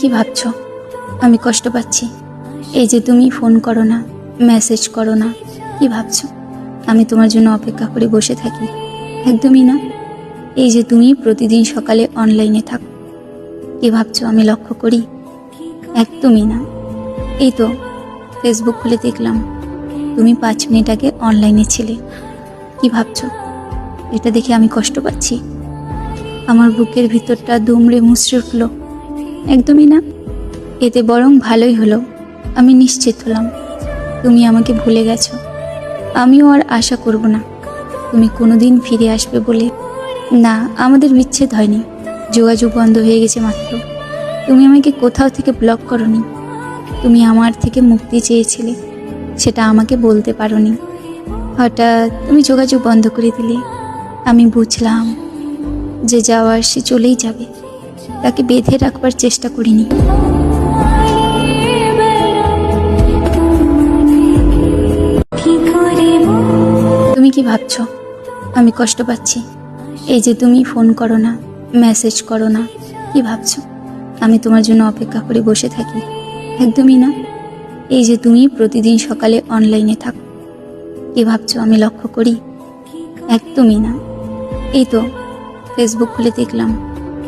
কি ভাবছো আমি কষ্ট পাচ্ছি? এই যে তুমি ফোন করো না, মেসেজ করো না, কি ভাবছো আমি তোমার জন্য অপেক্ষা করে বসে থাকি? একদমই না। এই যে তুমি প্রতিদিন সকালে অনলাইনে থাকো, কি ভাবছো আমি লক্ষ্য করি? একদমই না। এই তো ফেসবুক খুলে দেখলাম তুমি 5 মিনিট আগে অনলাইনে ছিলে, কি ভাবছো এটা দেখে আমি কষ্ট পাচ্ছি? আমার বুকের ভিতরটা দুমড়ে মুচড়ে উঠল। একদমই না। এতে বরং ভালোই হলো, আমি নিশ্চিত হলাম তুমি আমাকে ভুলে গেছো। আমিও আর আশা করব না তুমি কোনোদিন ফিরে আসবে বলে। না, আমাদের বিচ্ছেদ হয়নি, যোগাযোগ বন্ধ হয়ে গেছে মাত্র। তুমি আমাকে কোথাও থেকে ব্লক করনি, তুমি আমার থেকে মুক্তি চেয়েছিলে, সেটা আমাকে বলতে পারোনি। হঠাৎ তুমি যোগাযোগ বন্ধ করে দিলে। আমি বুঝলাম যে যাওয়ার সে চলেই যাবে, তাকে বেঁধে রাখবার চেষ্টা করিনি। তুমি কি ভাবছো আমি কষ্ট পাচ্ছি? এই যে তুমি ফোন করো না, মেসেজ করো না, কি ভাবছো আমি তোমার জন্য অপেক্ষা করে বসে থাকি? একদমই না। এই যে তুমি প্রতিদিন সকালে অনলাইনে থাকো, কি ভাবছো আমি লক্ষ্য করি? একদমই না। এই তো ফেসবুক খুলে দেখলাম